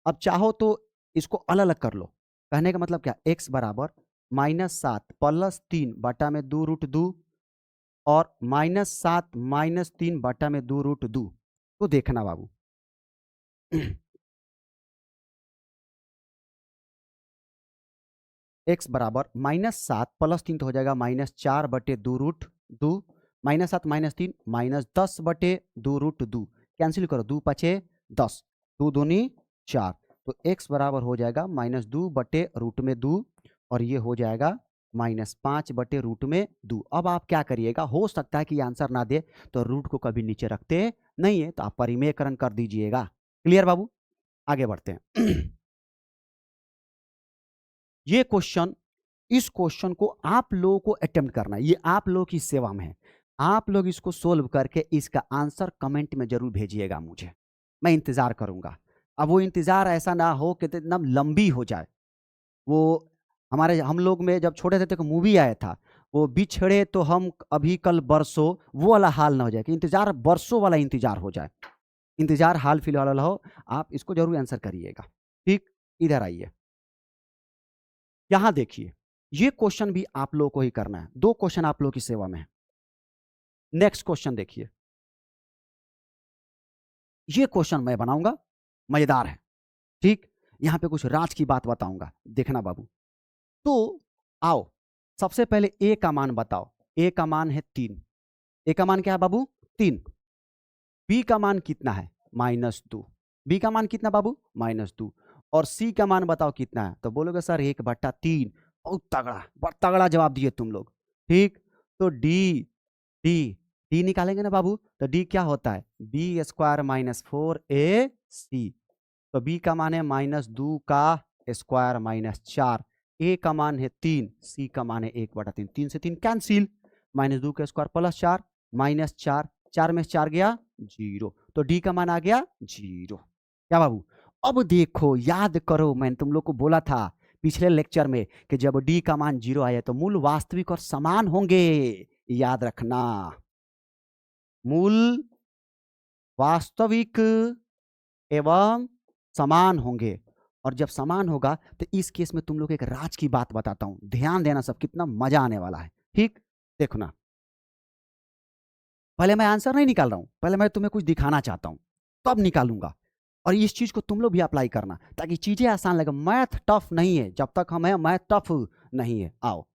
अब चाहो तो इसको अलग अलग कर लो। कहने का मतलब क्या, x बराबर -7 प्लस 3 बटा में 2 √2 और -7 -3 बटा में 2 √2। तो देखना बाबू x बराबर -7 प्लस 3 तो हो जाएगा -4 बटे 2 √2, -7 -3 -10 बटे 2 √2। कैंसिल करो, 2 पचे 10, 2 दूनी 4। तो x बराबर हो जाएगा -2 बटे रूट में 2 और ये हो जाएगा -5 बटे रूट में 2। अब आप क्या करिएगा, हो सकता है कि आंसर ना दे तो रूट को कभी नीचे रखते नहीं है, तो आप परिमेयकरण कर दीजिएगा। क्लियर बाबू? आगे बढ़ते हैं। ये क्वेश्चन, इस क्वेश्चन को आप लोगों को अटेम्प्ट करना है, ये आप लोगों की सेवा में है। आप लोग इसको सोल्व करके इसका आंसर कमेंट में जरूर भेजिएगा मुझे, मैं इंतजार करूंगा। अब वो इंतजार ऐसा ना हो कि एकदम लंबी हो जाए। वो हमारे हम लोग में जब छोटे थे तो मूवी आया था, वो बिछड़े तो हम अभी कल बरसों, वो वाला हाल ना हो जाए कि इंतजार बरसों वाला इंतजार हो जाए। इंतजार हाल फिलहाल वाला हो। आप इसको जरूर आंसर करिएगा। ठीक, इधर आइए, यहां देखिए, ये क्वेश्चन भी आप लोगों को ही करना है। 2 क्वेश्चन आप लोगों की सेवा में है। नेक्स्ट क्वेश्चन देखिए, ये क्वेश्चन मैं बनाऊंगा, मजेदार है। ठीक, यहां पे कुछ राज की बात बताऊंगा, देखना बाबू। तो आओ, सबसे पहले ए का मान बताओ। ए का मान है 3। ए का मान क्या है बाबू? 3। बी का मान कितना है? -2। बी का मान कितना बाबू? -2। और सी का मान बताओ कितना है? तो बोलोगे सर 1/3। बहुत तगड़ा, बहुत तगड़ा जवाब दिए तुम लोग। ठीक, तो डी डी डी निकालेंगे ना बाबू, तो डी क्या होता है? b² - 4ac। तो b का मान है -2 का स्क्वायर -4। ए का मान है 3, सी का मान है 1/3। 3 से 3 कैंसिल, -2 का स्क्वायर +4 -4, 4 में से 4 गया 0। तो डी का मान आ गया 0। क्या बाबू? अब देखो, याद करो, मैंने तुम लोग को बोला था पिछले लेक्चर में कि जब डी का मान 0 आया तो मूल वास्तविक और समान होंगे। याद रखना, मूल वास्तविक एवं समान होंगे। और जब समान होगा तो इस केस में तुम लोग एक राज की बात बताता हूं, ध्यान देना सब, कितना मजा आने वाला है। ठीक, देखो ना, पहले मैं आंसर नहीं निकाल रहा हूं, पहले मैं तुम्हें कुछ दिखाना चाहता हूं, तब निकालूंगा। और इस चीज को तुम लोग भी अप्लाई करना ताकि चीजें आसान लगे। मैथ टफ नहीं है, जब तक हम हैं मैथ टफ नहीं है। आओ,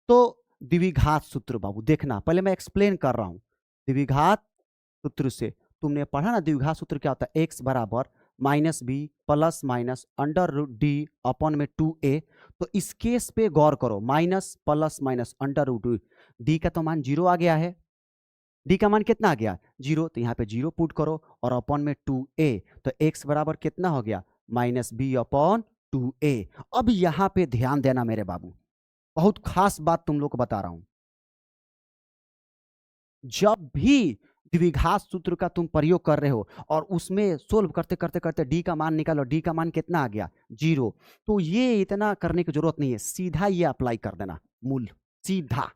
तो द्विघात सूत्र बाबू देखना, पहले मैं एक्सप्लेन कर रहा हूं। द्विघात सूत्र से तुमने पढ़ा ना, द्विघात सूत्र क्या होता है? x बराबर -b plus minus under root D upon में 2a। तो इस केस पे गौर करो, minus plus minus under root D का तो मान 0 आ गया है। डी का मान कितना आ गया? 0। तो यहाँ पे 0 पुट करो और अपॉन में 2a। तो x बराबर कितना हो गया? -b upon 2a। अब यहाँ पे ध्यान देना मेरे बाबू, बहुत खास बात तुम लोग को बता रहा हूं। जब भी द्विघात सूत्र का तुम प्रयोग कर रहे हो और उसमें सोल्व करते करते करते डी का मान निकालो, डी का मान कितना आ गया? 0। तो ये इतना करने की जरूरत नहीं है, सीधा ये अप्लाई कर देना मूल, सीधा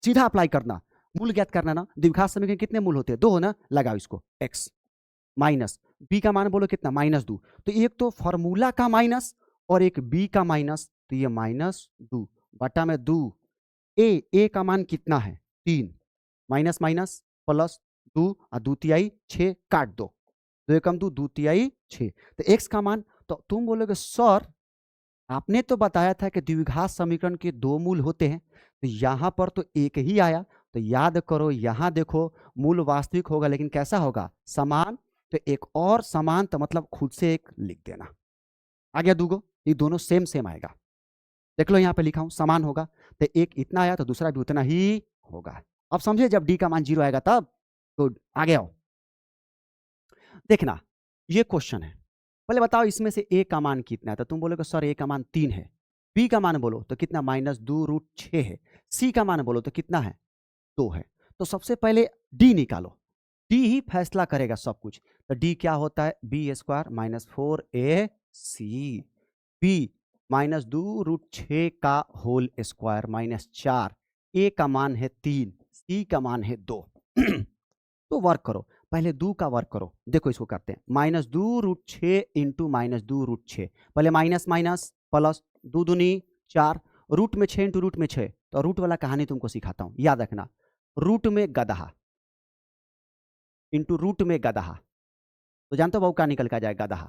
सीधा अप्लाई करना। मूल ज्ञात करना ना, द्विघात समीकरण कितने मूल होते हैं? 2 हो ना, लगाओ इसको x माइनस बी का मान बोलो कितना? -2। तो एक तो फॉर्मूला का माइनस और एक बी का माइनस, तो ये -2 बटा में 2। ए का मान कितना है? 3, माइनस माइनस प्लस 2 और 2 तिहाई 6 काट दो, 2 एकम 2, 2 तिहाई 6। तो x का मान, तो तुम बोलोगे सर आपने तो बताया था कि द्विघात समीकरण के दो मूल होते हैं, तो यहाँ पर तो एक ही आया। तो याद करो, यहाँ देखो मूल वास्तविक होगा लेकिन कैसा होगा, समान। तो एक और समान, तो मतलब खुद से एक लिख देना। आ गया दूगो, ये दोनों सेम सेम आएगा। देख लो यहाँ पे लिखा हूं समान होगा, तो एक इतना आया तो दूसरा भी उतना ही होगा। अब समझे जब डी का मान 0 आएगा तब। तो आगे आओ, देखना ये क्वेश्चन है। पहले बताओ इसमें से ए का मान कितना है, तो तुम बोलोगे सर ए का मान 3 है। बी का मान बोलो तो कितना, -2√6 है। सी का मान बोलो तो कितना है, 2 है। तो सबसे पहले डी निकालो, डी ही फैसला करेगा सब कुछ। तो डी क्या होता है, b² - 4ac। बी -2√6 का होल स्क्वायर -4। ए का मान है 3, सी का मान है 2। तो वर्क करो, पहले 2 का वर्क करो। देखो इसको करते हैं, -2√6 इंटू -2√6। पहले माइनस माइनस प्लस, 2 दूनी 4, रूट में 6 इंटू रूट में 6। तो रूट वाला कहानी तुमको सिखाता हूं, याद रखना। रूट में गदहा इंटू रूट में गदहा, तो जानते हो बाबू क्या निकल के आ जाएगा, गदहा।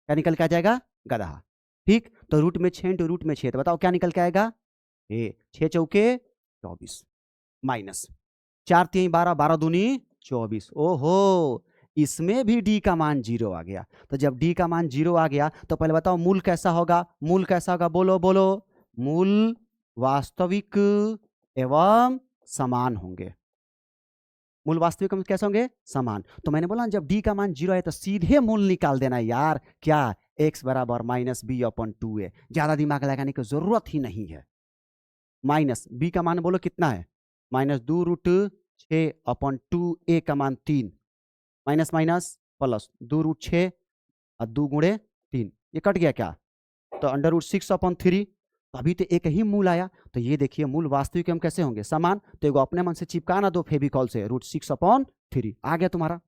क्या निकल के आ जाएगा, गदहा। ठीक, तो रूट में 6 इंटू रूट में 6, तो बताओ क्या निकल के आएगा, 6 चौके 24 माइनस 4 3 12, 12 दूनी 24। ओहो, इसमें भी डी का मान 0 आ गया। तो जब डी का मान 0 आ गया तो पहले बताओ मूल कैसा होगा, मूल कैसा होगा, बोलो बोलो। मूल वास्तविक एवं समान होंगे। मूल वास्तविक में कैसे होंगे, समान। तो मैंने बोला जब डी का मान 0 है तो सीधे मूल निकाल देना यार। क्या, x बराबर -b/2a। ज्यादा दिमाग लगाने की जरूरत ही नहीं है। माइनस बी का मान बोलो कितना है, -2√6/2। a का मान 3, माइनस माइनस प्लस 2√6 और 2 गुणे 3, ये कट गया क्या, तो √6/3। अभी तो एक ही मूल आया। तो ये देखिए मूल वास्तविक हम कैसे होंगे, समान। तो एगो अपने मन से चिपका ना दो फेविकॉल से, √6/3 आ गया तुम्हारा,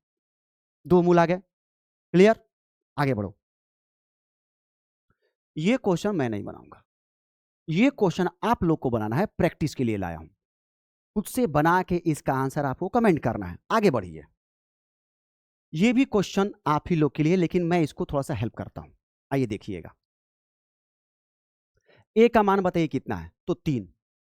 2 मूल आ गए। क्लियर, आगे बढ़ो। ये क्वेश्चन मैं नहीं बनाऊंगा, ये क्वेश्चन आप लोग को बनाना है, प्रैक्टिस के लिए लाया हूं। खुद से बना के इसका आंसर आपको कमेंट करना है। आगे बढ़िए, ये भी क्वेश्चन आप ही लोग के लिए, लेकिन मैं इसको थोड़ा सा हेल्प करता हूं। आइए देखिएगा, ए का मान बताइए कितना है, तो 3।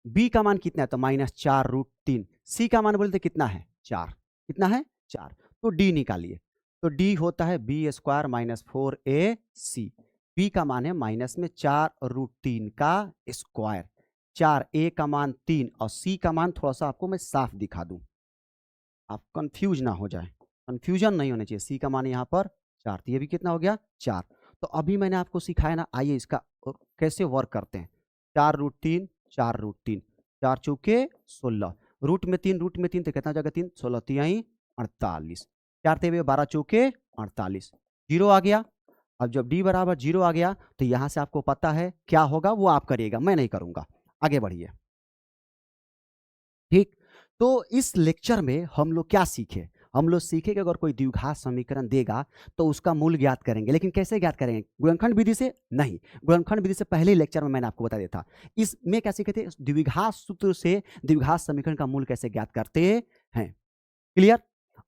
बी का मान कितना है, तो -4√3। सी का मान बोलते कितना है, 4। कितना है, 4। तो डी निकालिए, तो डी होता है b² - 4ac। बी का मान है माइनस में 4√3 का स्क्वायर। 4, ए का मान 3 और सी का मान थोड़ा सा आपको मैं साफ दिखा दूं, आप कंफ्यूज ना हो जाए, कंफ्यूजन नहीं होने चाहिए। सी का मान यहाँ पर 4, तो ये भी कितना हो गया, 4। तो अभी मैंने आपको सिखाया ना, आइए इसका कैसे वर्क करते हैं। 4√3, 4√3, 4 चौके 16, रूट में 3 तो कितना हो जाएगा, 3, 16 तिहाई 48, 4 तेवे 12 चौके 48, 0 आ गया। अब जब d बराबर 0 आ गया तो यहां से आपको पता है क्या होगा, वो आप करिएगा, मैं नहीं करूंगा। आगे बढ़िए, ठीक। तो इस लेक्चर में हम लोग क्या सीखे, हम लोग सीखे कि अगर कोई द्विघात समीकरण देगा तो उसका मूल ज्ञात करेंगे, लेकिन कैसे ज्ञात करेंगे, गुणनखंड विधि से नहीं। गुणनखंड विधि से पहले ही लेक्चर में मैंने आपको बता दिया था। इसमें क्या सीखे थे, द्विघात सूत्र से द्विघात समीकरण का मूल कैसे ज्ञात करते हैं। क्लियर।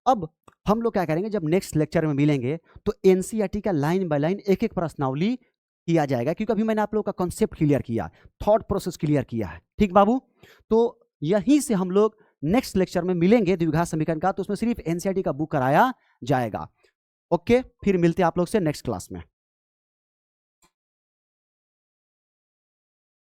अब हम लोग क्या करेंगे, जब नेक्स्ट लेक्चर में मिलेंगे तो एनसीईआरटी का लाइन बाय लाइन एक एक प्रश्नावली किया जाएगा, क्योंकि अभी मैंने आप लोगों का कॉन्सेप्ट क्लियर किया, थॉट प्रोसेस क्लियर किया है। ठीक बाबू, तो यहीं से हम लोग नेक्स्ट लेक्चर में मिलेंगे द्विघात समीकरण का, तो उसमें सिर्फ एनसीईआरटी का बुक कराया जाएगा। ओके, फिर मिलते हैं आप लोग से नेक्स्ट क्लास में।